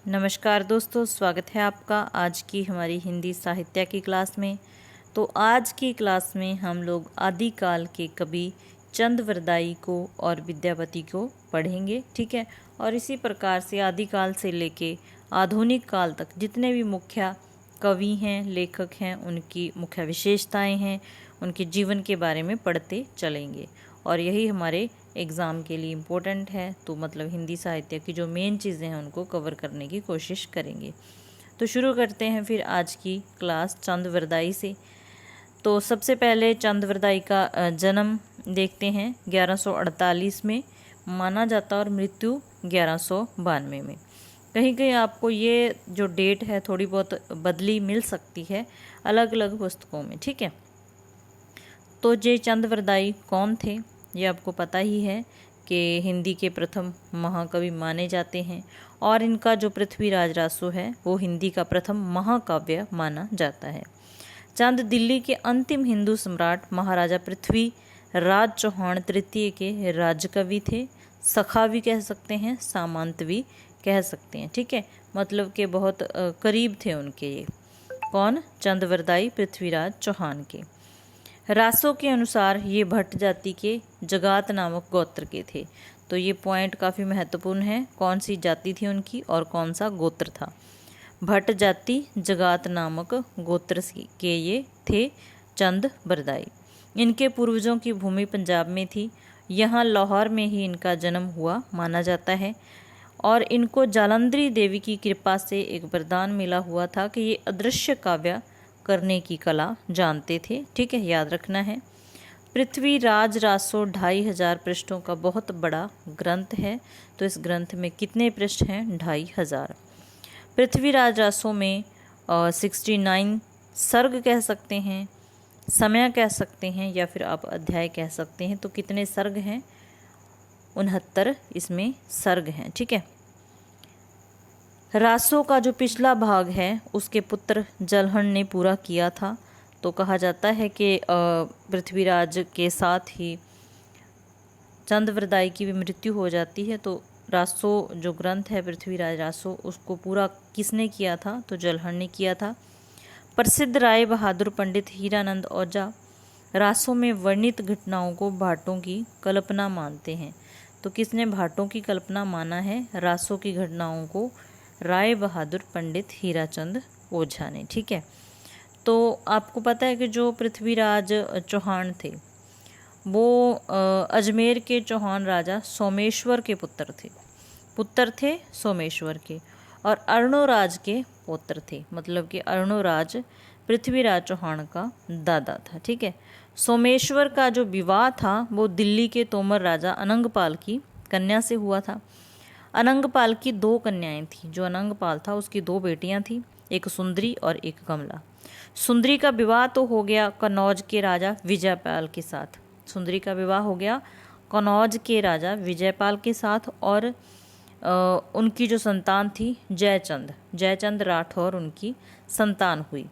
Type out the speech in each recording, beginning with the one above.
नमस्कार दोस्तों, स्वागत है आपका आज की हमारी हिंदी साहित्य की क्लास में। तो आज की क्लास में हम लोग आदिकाल के कवि चंद्रवरदाई को और विद्यापति को पढ़ेंगे, ठीक है। और इसी प्रकार से आदिकाल से लेके आधुनिक काल तक जितने भी मुख्य कवि हैं, लेखक हैं, उनकी मुख्य विशेषताएं हैं, उनके जीवन के बारे में पढ़ते चलेंगे। और यही हमारे एग्ज़ाम के लिए इम्पोर्टेंट है। तो मतलब हिंदी साहित्य की जो मेन चीज़ें हैं उनको कवर करने की कोशिश करेंगे। तो शुरू करते हैं फिर आज की क्लास चंद्रवरदाई से। तो सबसे पहले चंद्रवरदाई का जन्म देखते हैं 1148 में माना जाता और मृत्यु 1192 में। कहीं कहीं आपको ये जो डेट है थोड़ी बहुत बदली मिल सकती है अलग अलग पुस्तकों में, ठीक है। तो ये चंद्रवरदाई कौन थे ये आपको पता ही है कि हिंदी के प्रथम महाकवि माने जाते हैं और इनका जो पृथ्वीराज रासो है वो हिंदी का प्रथम महाकाव्य माना जाता है। चंद दिल्ली के अंतिम हिंदू सम्राट महाराजा पृथ्वीराज चौहान तृतीय के राजकवि थे। सखा भी कह सकते हैं, सामंत भी कह सकते हैं, ठीक है। मतलब के बहुत करीब थे उनके। ये कौन? चंद्रवरदाई पृथ्वीराज चौहान के। रासों के अनुसार ये भट्ट जाति के जगात नामक गोत्र के थे। तो ये पॉइंट काफ़ी महत्वपूर्ण है, कौन सी जाति थी उनकी और कौन सा गोत्र था। भट्ट जाति जगात नामक गोत्र के ये थे चंद्रवरदाई। इनके पूर्वजों की भूमि पंजाब में थी। यहाँ लाहौर में ही इनका जन्म हुआ माना जाता है और इनको जालंधरी देवी की कृपा से एक वरदान मिला हुआ था कि ये अदृश्य काव्य करने की कला जानते थे, ठीक है, याद रखना है। पृथ्वीराज रासो 2500 पृष्ठों का बहुत बड़ा ग्रंथ है। तो इस ग्रंथ में कितने पृष्ठ हैं? 2500। पृथ्वीराज रासो में 69 सर्ग कह सकते हैं, समय कह सकते हैं या फिर आप अध्याय कह सकते हैं। तो कितने सर्ग हैं? 69 इसमें सर्ग हैं, ठीक है। रासो का जो पिछला भाग है उसके पुत्र जलहन ने पूरा किया था। तो कहा जाता है कि पृथ्वीराज के साथ ही चंद्रवरदाई की भी मृत्यु हो जाती है। तो रासो जो ग्रंथ है पृथ्वीराज रासो उसको पूरा किसने किया था? तो जलहन ने किया था। प्रसिद्ध राय बहादुर पंडित हीरानंद ओझा रासो में वर्णित घटनाओं को भाटों की कल्पना मानते हैं। तो किसने भाटों की कल्पना माना है? रासो की घटनाओं को राय बहादुर पंडित हीराचंद ओझा ने, ठीक है। तो आपको पता है कि जो पृथ्वीराज चौहान थे वो अजमेर के चौहान राजा सोमेश्वर के पुत्र थे सोमेश्वर के, और अर्णोराज के पुत्र थे। मतलब कि अर्णोराज पृथ्वीराज चौहान का दादा था, ठीक है। सोमेश्वर का जो विवाह था वो दिल्ली के तोमर राजा अनंगपाल की कन्या से हुआ था। अनंगपाल की 2 कन्याएं थीं। जो अनंगपाल था उसकी 2 बेटियां थीं, एक सुंदरी और एक कमला। सुंदरी का विवाह तो हो गया कन्नौज के राजा विजयपाल के साथ। सुंदरी का विवाह हो गया कन्नौज के राजा विजयपाल के साथ और उनकी जो संतान थी जयचंद राठौर उनकी संतान हुई,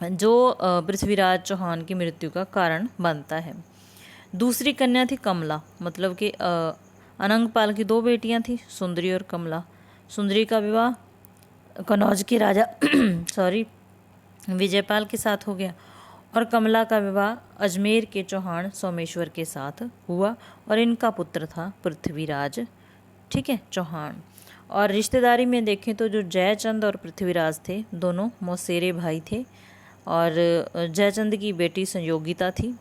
जो पृथ्वीराज चौहान की मृत्यु का कारण बनता है। दूसरी कन्या थी कमला। मतलब कि अनंगपाल की 2 बेटियां थी, सुंदरी और कमला। सुंदरी का विवाह कन्नौज के राजा विजयपाल के साथ हो गया और कमला का विवाह अजमेर के चौहान सोमेश्वर के साथ हुआ और इनका पुत्र था पृथ्वीराज, ठीक है, चौहान। और रिश्तेदारी में देखें तो जो जयचंद और पृथ्वीराज थे दोनों मौसेरे भाई थे और जयचंद की बेटी संयोगिता थी,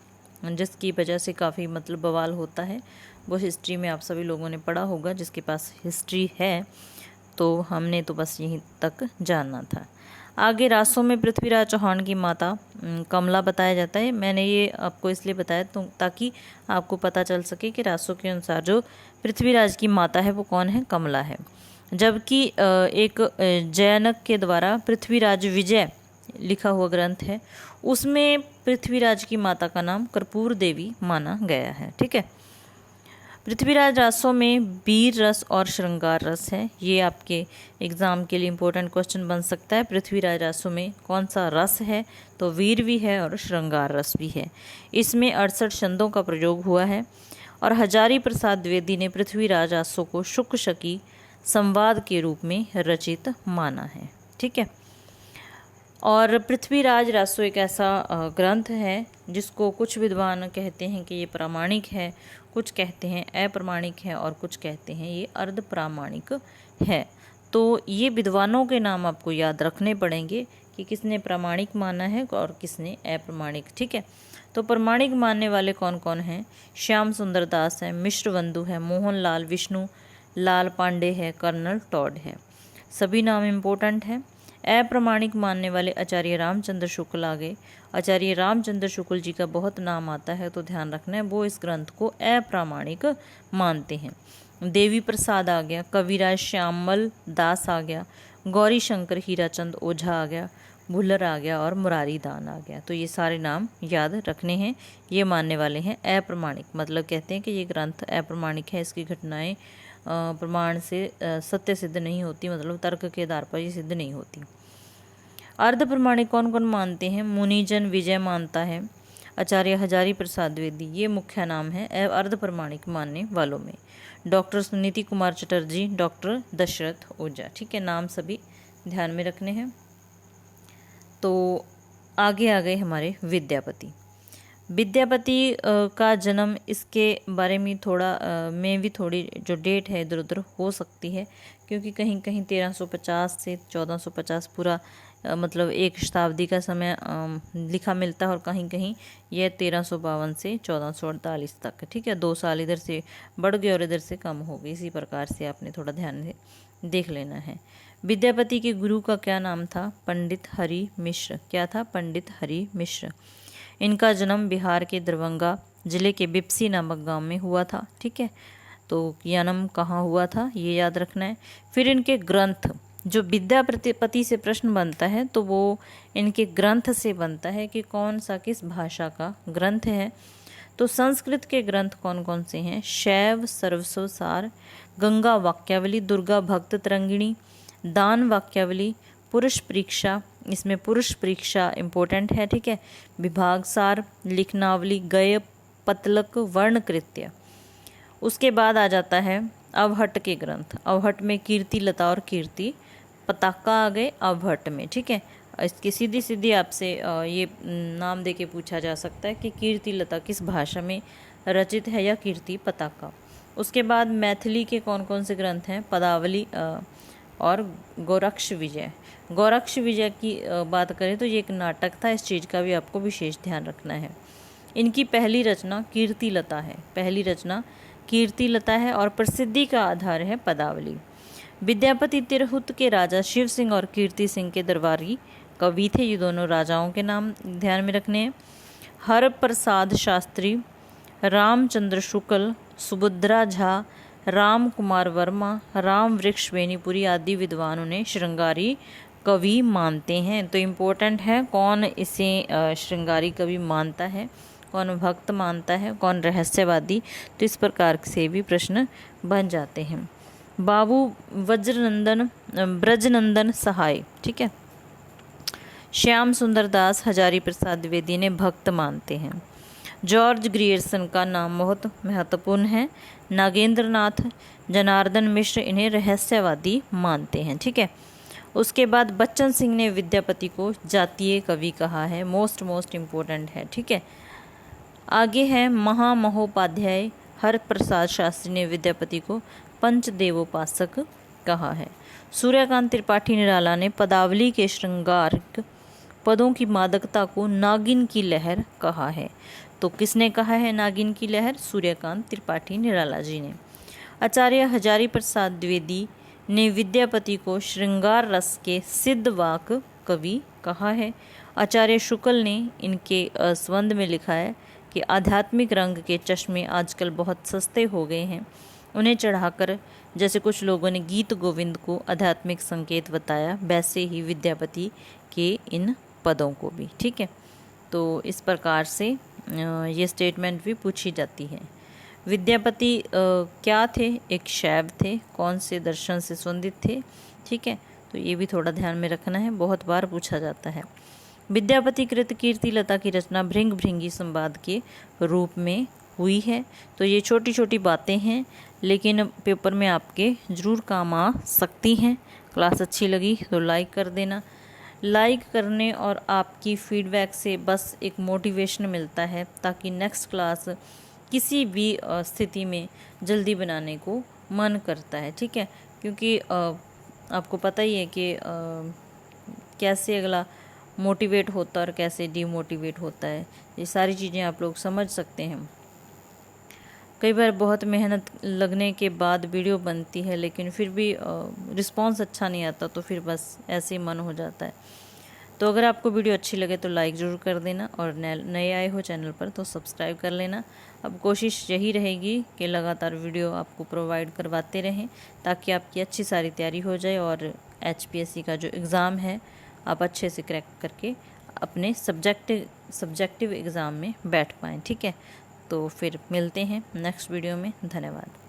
जिसकी वजह से काफ़ी मतलब बवाल होता है। वो हिस्ट्री में आप सभी लोगों ने पढ़ा होगा, जिसके पास हिस्ट्री है। तो हमने तो बस यहीं तक जानना था। आगे रासों में पृथ्वीराज चौहान की माता कमला बताया जाता है। मैंने ये आपको इसलिए बताया तो ताकि आपको पता चल सके कि रासों के अनुसार जो पृथ्वीराज की माता है वो कौन है? कमला है। जबकि एक जैनक के द्वारा पृथ्वीराज विजय लिखा हुआ ग्रंथ है उसमें पृथ्वीराज की माता का नाम कर्पूर देवी माना गया है, ठीक है। पृथ्वीराज रासों में वीर रस और श्रृंगार रस है। ये आपके एग्ज़ाम के लिए इम्पोर्टेंट क्वेश्चन बन सकता है। पृथ्वीराज रासों में कौन सा रस है? तो वीर भी है और श्रृंगार रस भी है। इसमें 68 छंदों का प्रयोग हुआ है और हजारी प्रसाद द्विवेदी ने पृथ्वीराज रासों को शुक शकी संवाद के रूप में रचित माना है। ठीक है। और पृथ्वीराज रासो एक ऐसा ग्रंथ है जिसको कुछ विद्वान कहते हैं कि ये प्रामाणिक है, कुछ कहते हैं अप्रामाणिक है और कुछ कहते हैं ये अर्ध प्रामाणिक है। तो ये विद्वानों के नाम आपको याद रखने पड़ेंगे कि किसने प्रामाणिक माना है और किसने अप्रामाणिक। ठीक है। तो प्रामाणिक मानने वाले कौन कौन हैं? श्याम सुंदर दास है, मिश्र बंधु है, मोहनलाल, विष्णु लाल पांडे है, कर्नल टॉड है। सभी नाम इम्पोर्टेंट हैं। अप्रामाणिक मानने वाले आचार्य रामचंद्र शुक्ल आ गए। आचार्य रामचंद्र शुक्ल जी का बहुत नाम आता है, तो ध्यान रखना है, वो इस ग्रंथ को अप्रामाणिक मानते हैं। देवी प्रसाद आ गया, कविराज श्यामल दास आ गया, गौरी शंकर हीराचंद ओझा आ गया, भुल्लर आ गया और मुरारी दान आ गया। तो ये सारे नाम याद रखने हैं। ये मानने वाले हैं अप्रामाणिक, मतलब कहते हैं कि ये ग्रंथ अप्रामाणिक है, इसकी घटनाएं प्रमाण से सत्य सिद्ध नहीं होती, मतलब तर्क के आधार पर ये सिद्ध नहीं होती। अर्ध प्रमाणिक कौन कौन मानते हैं? मुनिजन विजय मानता है, आचार्य हजारी प्रसाद द्विवेदी, ये मुख्य नाम है अर्ध प्रमाणिक मानने वालों में। डॉक्टर सुनीति कुमार चटर्जी, डॉक्टर दशरथ ओझा। ठीक है, नाम सभी ध्यान में रखने हैं। तो आगे आ गए हमारे विद्यापति। विद्यापति का जन्म, इसके बारे में थोड़ी जो डेट है इधर उधर हो सकती है, क्योंकि कहीं कहीं 1350 से 1450 पूरा मतलब एक शताब्दी का समय लिखा मिलता है, और कहीं कहीं यह 1352 से 1448 तक। ठीक है, 2 साल इधर से बढ़ गए और इधर से कम हो गई। इसी प्रकार से आपने थोड़ा ध्यान से देख लेना है। विद्यापति के गुरु का क्या नाम था? पंडित हरि मिश्र। क्या था? पंडित हरि मिश्र। इनका जन्म बिहार के दरभंगा जिले के बिपसी नामक गांव में हुआ था। ठीक है, तो जन्म कहाँ हुआ था ये याद रखना है। फिर इनके ग्रंथ, जो विद्यापति से प्रश्न बनता है तो वो इनके ग्रंथ से बनता है कि कौन सा किस भाषा का ग्रंथ है। तो संस्कृत के ग्रंथ कौन कौन से हैं? शैव सर्वस्वसार, गंगा वाक्यावली, दुर्गा भक्त तरंगिणी, दान वाक्यावली, पुरुष परीक्षा, इसमें पुरुष परीक्षा इंपॉर्टेंट है। ठीक है, विभाग सार, लिखनावली, गय पतलक, वर्णकृत्य। उसके बाद आ जाता है अवहट के ग्रंथ। अवहट में कीर्ति लता और कीर्ति पताका आ गए अवहट में। ठीक है, इसकी सीधी सीधी आपसे ये नाम देके पूछा जा सकता है कि कीर्ति लता किस भाषा में रचित है या कीर्ति पताका। उसके बाद मैथिली के कौन कौन से ग्रंथ हैं? पदावली और गोरक्ष विजय। गोरक्ष विजय की बात करें तो ये एक नाटक था, इस चीज़ का भी आपको विशेष ध्यान रखना है। इनकी पहली रचना कीर्ति लता है, पहली रचना कीर्ति लता है और प्रसिद्धि का आधार है पदावली। विद्यापति तिरहुत के राजा शिव सिंह और कीर्ति सिंह के दरबारी कवि थे। ये दोनों राजाओं के नाम ध्यान में रखने हैं। हर प्रसाद शास्त्री, रामचंद्र शुक्ल, सुभद्रा झा, राम कुमार वर्मा, राम वृक्ष बेनीपुरी आदि विद्वान उन्हें श्रृंगारी कवि मानते हैं। तो इम्पोर्टेंट है कौन इसे श्रृंगारी कवि मानता है, कौन भक्त मानता है, कौन रहस्यवादी। तो इस प्रकार से भी प्रश्न बन जाते हैं। बाबू ब्रजनंदन सहाय, ठीक है, श्याम सुंदर दास, हजारी प्रसाद द्विवेदी ने भक्त मानते हैं। जॉर्ज ग्रियर्सन का नाम बहुत महत्वपूर्ण है। नागेंद्र नाथ, जनार्दन मिश्र इन्हें रहस्यवादी मानते हैं। ठीक है, उसके बाद बच्चन सिंह ने विद्यापति को जातीय कवि कहा है, मोस्ट इम्पोर्टेंट है। ठीक है, आगे है महामहोपाध्याय हर प्रसाद शास्त्री ने विद्यापति को पंचदेवोपासक कहा है। सूर्यकांत त्रिपाठी निराला ने पदावली के श्रृंगारिक पदों की मादकता को नागिन की लहर कहा है। तो किसने कहा है नागिन की लहर? सूर्यकांत त्रिपाठी निराला जी ने। आचार्य हजारी प्रसाद द्विवेदी ने विद्यापति को श्रृंगार रस के सिद्धवाक कवि कहा है। आचार्य शुक्ल ने इनके संबंध में लिखा है कि आध्यात्मिक रंग के चश्मे आजकल बहुत सस्ते हो गए हैं, उन्हें चढ़ाकर जैसे कुछ लोगों ने गीत गोविंद को आध्यात्मिक संकेत बताया, वैसे ही विद्यापति के इन पदों को भी। ठीक है, तो इस प्रकार से ये स्टेटमेंट भी पूछी जाती है। विद्यापति क्या थे? एक शैव थे। कौन से दर्शन से संबंधित थे? ठीक है, तो ये भी थोड़ा ध्यान में रखना है, बहुत बार पूछा जाता है। विद्यापति कृत कीर्ति लता की रचना भृंग भृंगी संवाद के रूप में हुई है। तो ये छोटी छोटी बातें हैं लेकिन पेपर में आपके ज़रूर काम आ सकती हैं। क्लास अच्छी लगी तो लाइक कर देना। लाइक करने और आपकी फीडबैक से बस एक मोटिवेशन मिलता है, ताकि नेक्स्ट क्लास किसी भी स्थिति में जल्दी बनाने को मन करता है। ठीक है, क्योंकि आपको पता ही है कि कैसे अगला मोटिवेट होता है और कैसे डीमोटिवेट होता है। ये सारी चीज़ें आप लोग समझ सकते हैं। कई बार बहुत मेहनत लगने के बाद वीडियो बनती है, लेकिन फिर भी रिस्पांस अच्छा नहीं आता, तो फिर बस ऐसे ही मन हो जाता है। तो अगर आपको वीडियो अच्छी लगे तो लाइक ज़रूर कर देना, और नए आए हो चैनल पर तो सब्सक्राइब कर लेना। अब कोशिश यही रहेगी कि लगातार वीडियो आपको प्रोवाइड करवाते रहें, ताकि आपकी अच्छी सारी तैयारी हो जाए और HPSC का जो एग्ज़ाम है आप अच्छे से क्रैक करके अपने सब्जेक्टिव एग्ज़ाम में बैठ पाएँ। ठीक है, तो फिर मिलते हैं नेक्स्ट वीडियो में। धन्यवाद।